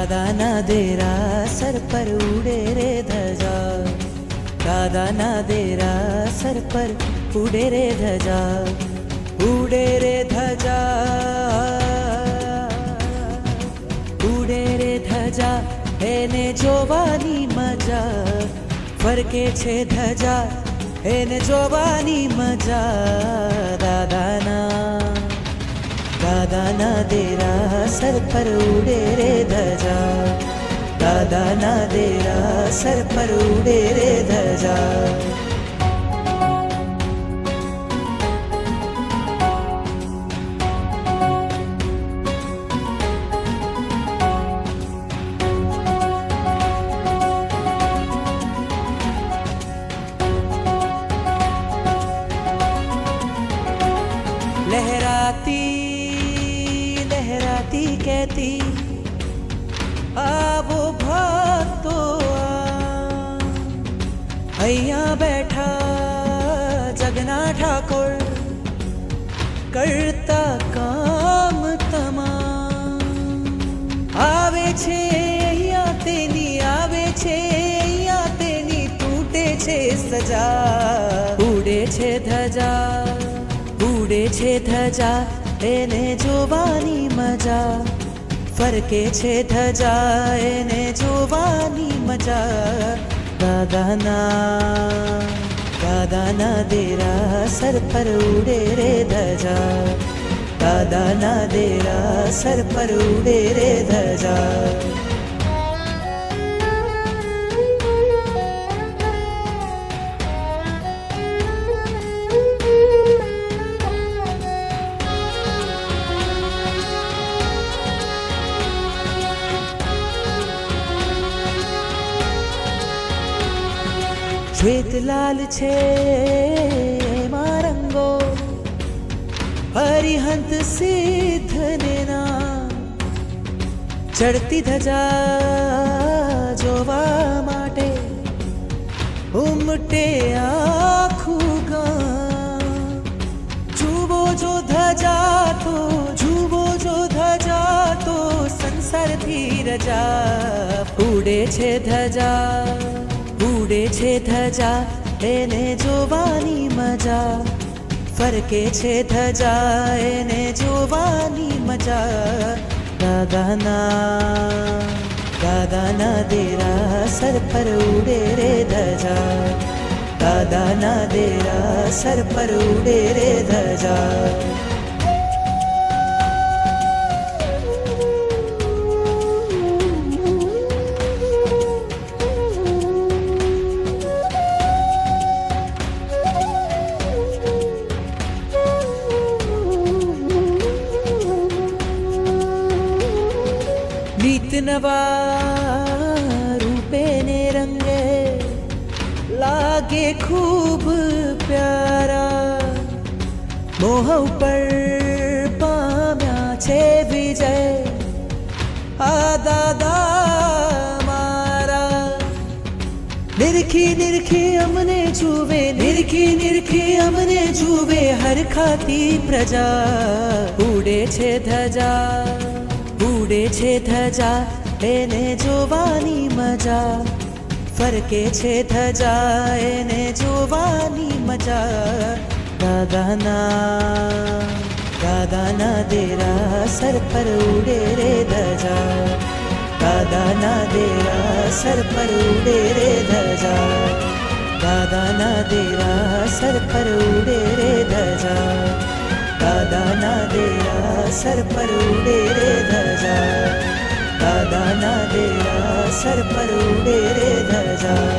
दादा ना देरा सर पर उड़े रे ध्वजा, दादा ना देरा सर पर उड़े रे ध्वजा, उड़े रे ध्वजा, उड़े रे ध्वजा એને જોવાની મજા, ફરકે છે ધજા એને જોવાની મજા. દાદાના દેરા સર પર ઉડે રે ધજા, દાદાના દેરા સર પર ઉડે રે ધજા. लहराती लहराती कहती आवो भक्तो અહીંયા બેઠા જગના ઠાકોર કરતા કામ તમામ. આવે છે અહીંયા તેની, આવે છે અહીંયા તેની તૂટે છે સજા. ઉડે છે ધજા, ઉડે છે ધજા એને જોવાની મજા, ફરકે છે ધજા એને જોવાની મજા. દાદાના દેરા સર પર ઉડે રે ધજા, દાદાના દેરા સર પર ઉડે રે ધજા. શ્વેત લાલ છે એમાં રંગો, હરિહંત સિદ્ધને નામ. ચડતી ધજા જોવા માટે ઉમટે આખું ગામ. જુઓ જો ધજા તો, જુઓ જો ધજા તો સંસારથી રજા. ઉડે છે ધજા, ઉડે છે ધજા એને જોવાની મજા, ફરકે છે ધજા એને જોવાની મજા. દાદાના દેરા સર પર ઉડે રે ધજા, દાદાના દેરા સર પર ઉડે રે ધજા. નીત નવા રૂપે ને રંગે લાગે ખૂબ પ્યારા. મોહ ઉપર પામ્યા છે વિજય આ દાદા મારા. નિરખી નિરખી અમને જુએ, નિરખી નિરખી અમને જુએ હરખાતી પ્રજા. ઉડે છે ધજા, ઉડે છે ધજા એને જોવાની મજા, ફરકે છે ધજા એને જોવાની મજા. દાદાના દેરા સર પર ઉડે રે ધજા, દાદાના દેરા સર પર ઉડે રે ધજા, દાદાના દેરા સર પર ઉડે રે ધજા, દાદાના દેરા સર પર ઉડે રે ધજા, દાદાના દેરા સર પર ઉડે રે ધજા.